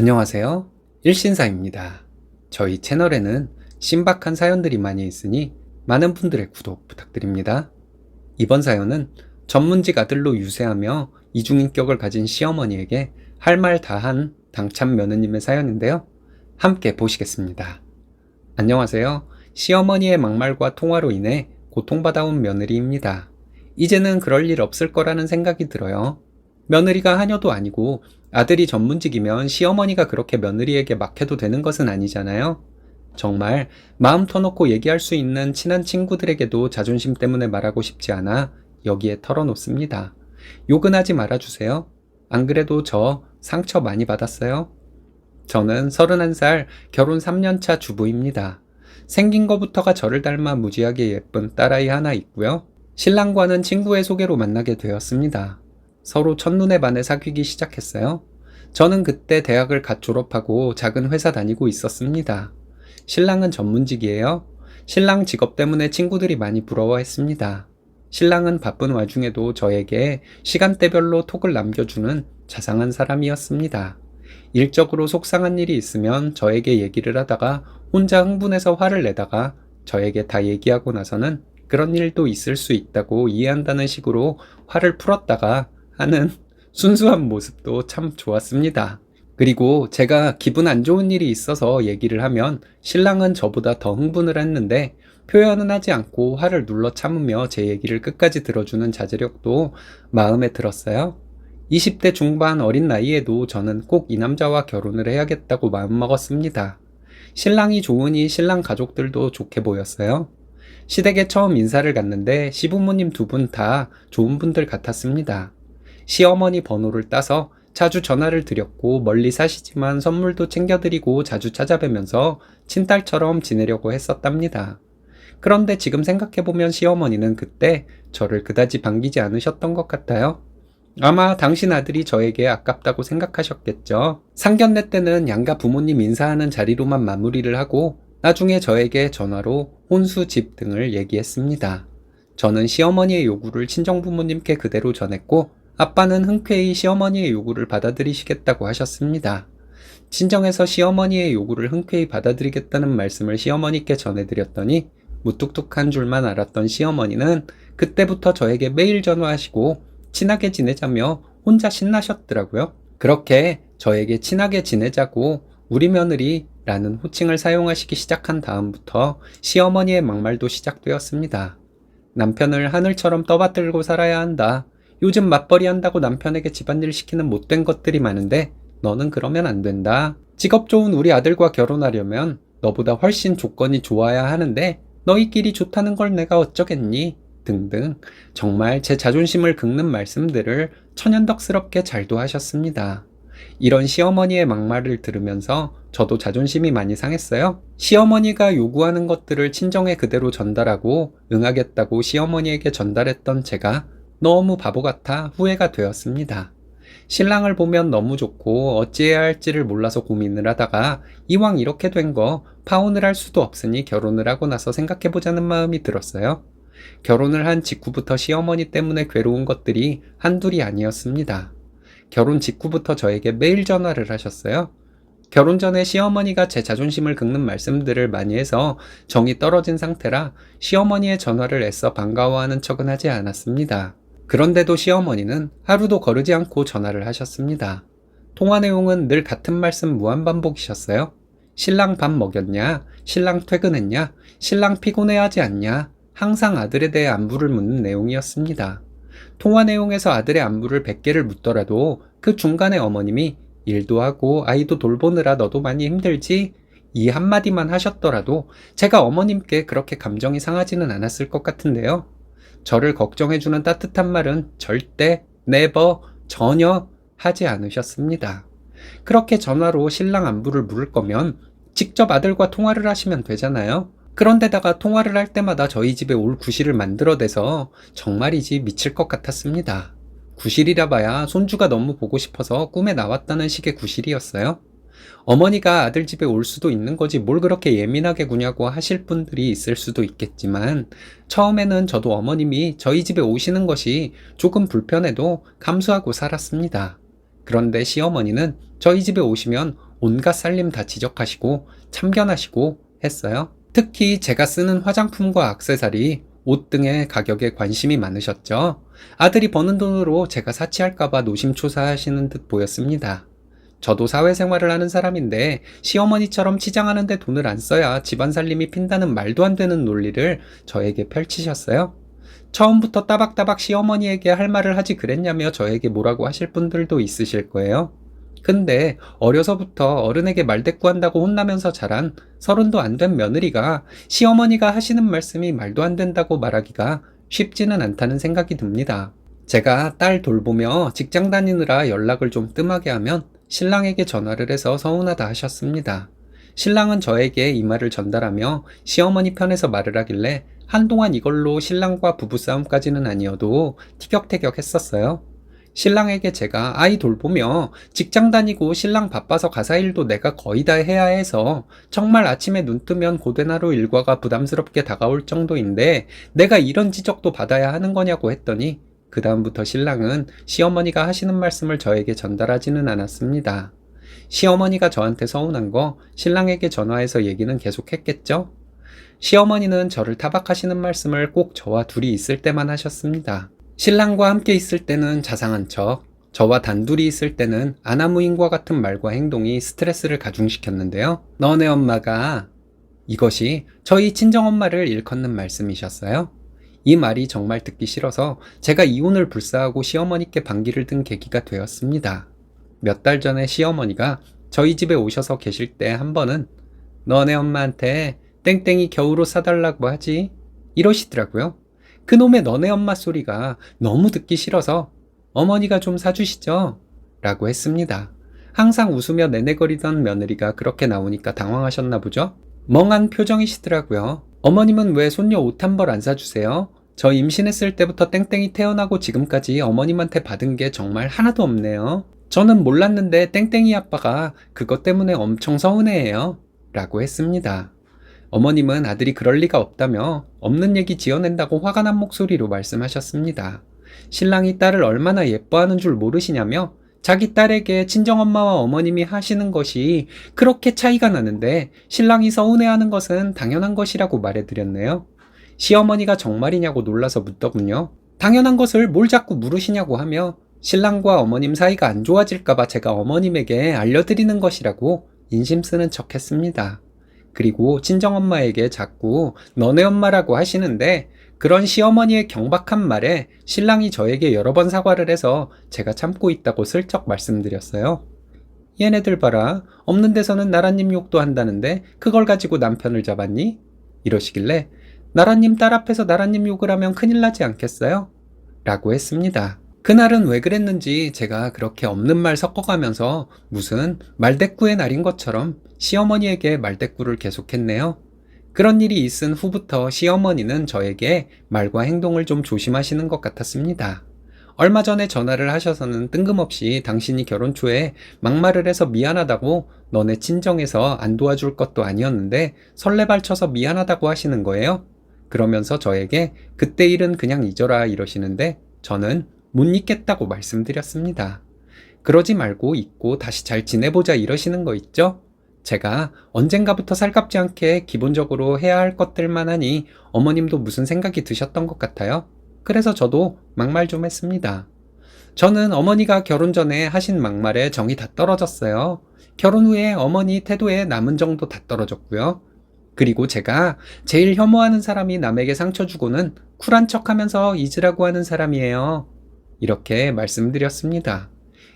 안녕하세요. 일신사입니다. 저희 채널에는 신박한 사연들이 많이 있으니 많은 분들의 구독 부탁드립니다. 이번 사연은 전문직 아들로 유세하며 이중인격을 가진 시어머니에게 할 말 다한 당찬 며느님의 사연인데요. 함께 보시겠습니다. 안녕하세요. 시어머니의 막말과 통화로 인해 고통받아온 며느리입니다. 이제는 그럴 일 없을 거라는 생각이 들어요. 며느리가 하녀도 아니고 아들이 전문직이면 시어머니가 그렇게 며느리에게 막 해도 되는 것은 아니잖아요. 정말 마음 터놓고 얘기할 수 있는 친한 친구들에게도 자존심 때문에 말하고 싶지 않아 여기에 털어놓습니다. 욕은 하지 말아주세요. 안 그래도 저 상처 많이 받았어요. 저는 31살 결혼 3년차 주부입니다. 생긴 거부터가 저를 닮아 무지하게 예쁜 딸아이 하나 있고요. 신랑과는 친구의 소개로 만나게 되었습니다. 서로 첫눈에 반해 사귀기 시작했어요. 저는 그때 대학을 갓 졸업하고 작은 회사 다니고 있었습니다. 신랑은 전문직이에요. 신랑 직업 때문에 친구들이 많이 부러워했습니다. 신랑은 바쁜 와중에도 저에게 시간대별로 톡을 남겨주는 자상한 사람이었습니다. 일적으로 속상한 일이 있으면 저에게 얘기를 하다가 혼자 흥분해서 화를 내다가 저에게 다 얘기하고 나서는 그런 일도 있을 수 있다고 이해한다는 식으로 화를 풀었다가 하는 순수한 모습도 참 좋았습니다. 그리고 제가 기분 안 좋은 일이 있어서 얘기를 하면 신랑은 저보다 더 흥분을 했는데 표현은 하지 않고 화를 눌러 참으며 제 얘기를 끝까지 들어주는 자제력도 마음에 들었어요. 20대 중반 어린 나이에도 저는 꼭 이 남자와 결혼을 해야겠다고 마음먹었습니다. 신랑이 좋으니 신랑 가족들도 좋게 보였어요. 시댁에 처음 인사를 갔는데 시부모님 두 분 다 좋은 분들 같았습니다. 시어머니 번호를 따서 자주 전화를 드렸고 멀리 사시지만 선물도 챙겨드리고 자주 찾아뵈면서 친딸처럼 지내려고 했었답니다. 그런데 지금 생각해보면 시어머니는 그때 저를 그다지 반기지 않으셨던 것 같아요. 아마 당신 아들이 저에게 아깝다고 생각하셨겠죠. 상견례 때는 양가 부모님 인사하는 자리로만 마무리를 하고 나중에 저에게 전화로 혼수 집 등을 얘기했습니다. 저는 시어머니의 요구를 친정부모님께 그대로 전했고 아빠는 흔쾌히 시어머니의 요구를 받아들이시겠다고 하셨습니다. 친정에서 시어머니의 요구를 흔쾌히 받아들이겠다는 말씀을 시어머니께 전해드렸더니 무뚝뚝한 줄만 알았던 시어머니는 그때부터 저에게 매일 전화하시고 친하게 지내자며 혼자 신나셨더라고요. 그렇게 저에게 친하게 지내자고 우리 며느리라는 호칭을 사용하시기 시작한 다음부터 시어머니의 막말도 시작되었습니다. 남편을 하늘처럼 떠받들고 살아야 한다. 요즘 맞벌이 한다고 남편에게 집안일 시키는 못된 것들이 많은데 너는 그러면 안 된다. 직업 좋은 우리 아들과 결혼하려면 너보다 훨씬 조건이 좋아야 하는데 너희끼리 좋다는 걸 내가 어쩌겠니? 등등 정말 제 자존심을 긁는 말씀들을 천연덕스럽게 잘도 하셨습니다. 이런 시어머니의 막말을 들으면서 저도 자존심이 많이 상했어요. 시어머니가 요구하는 것들을 친정에 그대로 전달하고 응하겠다고 시어머니에게 전달했던 제가 너무 바보 같아 후회가 되었습니다. 신랑을 보면 너무 좋고 어찌해야 할지를 몰라서 고민을 하다가 이왕 이렇게 된 거 파혼을 할 수도 없으니 결혼을 하고 나서 생각해보자는 마음이 들었어요. 결혼을 한 직후부터 시어머니 때문에 괴로운 것들이 한둘이 아니었습니다. 결혼 직후부터 저에게 매일 전화를 하셨어요. 결혼 전에 시어머니가 제 자존심을 긁는 말씀들을 많이 해서 정이 떨어진 상태라 시어머니의 전화를 애써 반가워하는 척은 하지 않았습니다. 그런데도 시어머니는 하루도 거르지 않고 전화를 하셨습니다. 통화 내용은 늘 같은 말씀 무한반복이셨어요. 신랑 밥 먹였냐? 신랑 퇴근했냐? 신랑 피곤해하지 않냐? 항상 아들에 대해 안부를 묻는 내용이었습니다. 통화 내용에서 아들의 안부를 100개를 묻더라도 그 중간에 어머님이 일도 하고 아이도 돌보느라 너도 많이 힘들지? 이 한마디만 하셨더라도 제가 어머님께 그렇게 감정이 상하지는 않았을 것 같은데요. 저를 걱정해주는 따뜻한 말은 절대, never, 전혀 하지 않으셨습니다. 그렇게 전화로 신랑 안부를 물을 거면 직접 아들과 통화를 하시면 되잖아요. 그런데다가 통화를 할 때마다 저희 집에 올 구실을 만들어대서 정말이지 미칠 것 같았습니다. 구실이라 봐야 손주가 너무 보고 싶어서 꿈에 나왔다는 식의 구실이었어요. 어머니가 아들 집에 올 수도 있는 거지 뭘 그렇게 예민하게 구냐고 하실 분들이 있을 수도 있겠지만 처음에는 저도 어머님이 저희 집에 오시는 것이 조금 불편해도 감수하고 살았습니다. 그런데 시어머니는 저희 집에 오시면 온갖 살림 다 지적하시고 참견하시고 했어요. 특히 제가 쓰는 화장품과 액세서리, 옷 등의 가격에 관심이 많으셨죠. 아들이 버는 돈으로 제가 사치할까봐 노심초사하시는 듯 보였습니다. 저도 사회생활을 하는 사람인데 시어머니처럼 치장하는데 돈을 안 써야 집안 살림이 핀다는 말도 안 되는 논리를 저에게 펼치셨어요. 처음부터 따박따박 시어머니에게 할 말을 하지 그랬냐며 저에게 뭐라고 하실 분들도 있으실 거예요. 근데 어려서부터 어른에게 말대꾸한다고 혼나면서 자란 30도 안 된 며느리가 시어머니가 하시는 말씀이 말도 안 된다고 말하기가 쉽지는 않다는 생각이 듭니다. 제가 딸 돌보며 직장 다니느라 연락을 좀 뜸하게 하면 신랑에게 전화를 해서 서운하다 하셨습니다. 신랑은 저에게 이 말을 전달하며 시어머니 편에서 말을 하길래 한동안 이걸로 신랑과 부부싸움까지는 아니어도 티격태격 했었어요. 신랑에게 제가 아이 돌보며 직장 다니고 신랑 바빠서 가사일도 내가 거의 다 해야 해서 정말 아침에 눈 뜨면 고된 하루 일과가 부담스럽게 다가올 정도인데 내가 이런 지적도 받아야 하는 거냐고 했더니 그 다음부터 신랑은 시어머니가 하시는 말씀을 저에게 전달하지는 않았습니다. 시어머니가 저한테 서운한 거 신랑에게 전화해서 얘기는 계속했겠죠? 시어머니는 저를 타박하시는 말씀을 꼭 저와 둘이 있을 때만 하셨습니다. 신랑과 함께 있을 때는 자상한 척, 저와 단둘이 있을 때는 아나무인과 같은 말과 행동이 스트레스를 가중시켰는데요. 너네 엄마가 이것이 저희 친정엄마를 일컫는 말씀이셨어요. 이 말이 정말 듣기 싫어서 제가 이혼을 불사하고 시어머니께 반기를 든 계기가 되었습니다. 몇 달 전에 시어머니가 저희 집에 오셔서 계실 때 한 번은 너네 엄마한테 땡땡이 겨울옷 사달라고 하지? 이러시더라고요. 그놈의 너네 엄마 소리가 너무 듣기 싫어서 어머니가 좀 사주시죠? 라고 했습니다. 항상 웃으며 내내거리던 며느리가 그렇게 나오니까 당황하셨나 보죠? 멍한 표정이시더라고요. 어머님은 왜 손녀 옷 한 벌 안 사주세요? 저 임신했을 때부터 땡땡이 태어나고 지금까지 어머님한테 받은 게 정말 하나도 없네요. 저는 몰랐는데 땡땡이 아빠가 그것 때문에 엄청 서운해해요. 라고 했습니다. 어머님은 아들이 그럴 리가 없다며 없는 얘기 지어낸다고 화가 난 목소리로 말씀하셨습니다. 신랑이 딸을 얼마나 예뻐하는 줄 모르시냐며 자기 딸에게 친정엄마와 어머님이 하시는 것이 그렇게 차이가 나는데 신랑이 서운해하는 것은 당연한 것이라고 말해드렸네요. 시어머니가 정말이냐고 놀라서 묻더군요. 당연한 것을 뭘 자꾸 물으시냐고 하며 신랑과 어머님 사이가 안 좋아질까봐 제가 어머님에게 알려드리는 것이라고 인심 쓰는 척 했습니다. 그리고 친정엄마에게 자꾸 너네 엄마라고 하시는데 그런 시어머니의 경박한 말에 신랑이 저에게 여러 번 사과를 해서 제가 참고 있다고 슬쩍 말씀드렸어요. 얘네들 봐라. 없는 데서는 나라님 욕도 한다는데 그걸 가지고 남편을 잡았니? 이러시길래 나라님 딸 앞에서 나라님 욕을 하면 큰일 나지 않겠어요? 라고 했습니다. 그날은 왜 그랬는지 제가 그렇게 없는 말 섞어가면서 무슨 말대꾸의 날인 것처럼 시어머니에게 말대꾸를 계속했네요. 그런 일이 있은 후부터 시어머니는 저에게 말과 행동을 좀 조심하시는 것 같았습니다. 얼마 전에 전화를 하셔서는 뜬금없이 당신이 결혼 초에 막말을 해서 미안하다고 너네 친정에서 안 도와줄 것도 아니었는데 설레발쳐서 미안하다고 하시는 거예요. 그러면서 저에게 그때 일은 그냥 잊어라 이러시는데 저는 못 잊겠다고 말씀드렸습니다. 그러지 말고 잊고 다시 잘 지내보자 이러시는 거 있죠? 제가 언젠가부터 살갑지 않게 기본적으로 해야 할 것들만 하니 어머님도 무슨 생각이 드셨던 것 같아요. 그래서 저도 막말 좀 했습니다. 저는 어머니가 결혼 전에 하신 막말에 정이 다 떨어졌어요. 결혼 후에 어머니 태도에 남은 정도 다 떨어졌고요. 그리고 제가 제일 혐오하는 사람이 남에게 상처 주고는 쿨한 척하면서 잊으라고 하는 사람이에요. 이렇게 말씀드렸습니다.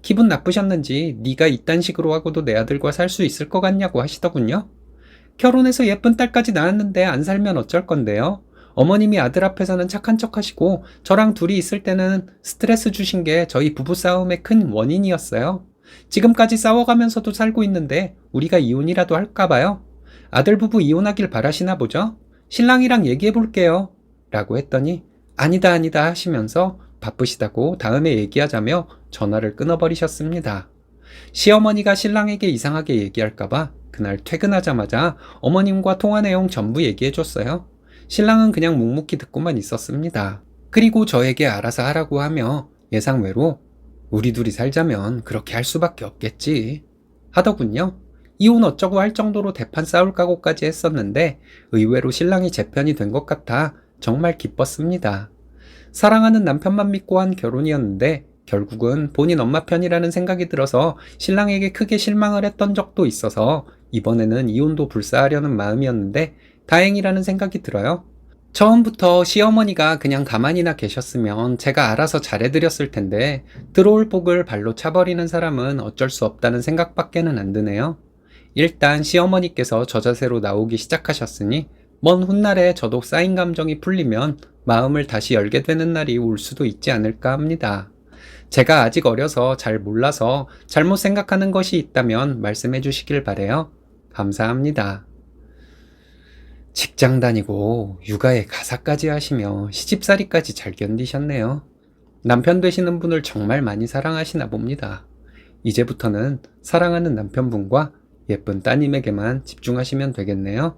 기분 나쁘셨는지 네가 이딴 식으로 하고도 내 아들과 살 수 있을 것 같냐고 하시더군요. 결혼해서 예쁜 딸까지 낳았는데 안 살면 어쩔 건데요. 어머님이 아들 앞에서는 착한 척 하시고 저랑 둘이 있을 때는 스트레스 주신 게 저희 부부싸움의 큰 원인이었어요. 지금까지 싸워가면서도 살고 있는데 우리가 이혼이라도 할까봐요. 아들 부부 이혼하길 바라시나 보죠? 신랑이랑 얘기해 볼게요. 라고 했더니 아니다 하시면서 바쁘시다고 다음에 얘기하자며 전화를 끊어버리셨습니다. 시어머니가 신랑에게 이상하게 얘기할까봐 그날 퇴근하자마자 어머님과 통화 내용 전부 얘기해줬어요. 신랑은 그냥 묵묵히 듣고만 있었습니다. 그리고 저에게 알아서 하라고 하며 예상외로 우리 둘이 살자면 그렇게 할 수밖에 없겠지 하더군요. 이혼 어쩌고 할 정도로 대판 싸울 각오까지 했었는데 의외로 신랑이 제 편이 된 것 같아 정말 기뻤습니다. 사랑하는 남편만 믿고 한 결혼이었는데 결국은 본인 엄마 편이라는 생각이 들어서 신랑에게 크게 실망을 했던 적도 있어서 이번에는 이혼도 불사하려는 마음이었는데 다행이라는 생각이 들어요. 처음부터 시어머니가 그냥 가만히나 계셨으면 제가 알아서 잘해드렸을 텐데 들어올 복을 발로 차버리는 사람은 어쩔 수 없다는 생각밖에는 안 드네요. 일단 시어머니께서 저자세로 나오기 시작하셨으니 먼 훗날에 저도 쌓인 감정이 풀리면 마음을 다시 열게 되는 날이 올 수도 있지 않을까 합니다. 제가 아직 어려서 잘 몰라서 잘못 생각하는 것이 있다면 말씀해 주시길 바래요. 감사합니다. 직장 다니고 육아에 가사까지 하시며 시집살이까지 잘 견디셨네요. 남편 되시는 분을 정말 많이 사랑하시나 봅니다. 이제부터는 사랑하는 남편분과 예쁜 따님에게만 집중하시면 되겠네요.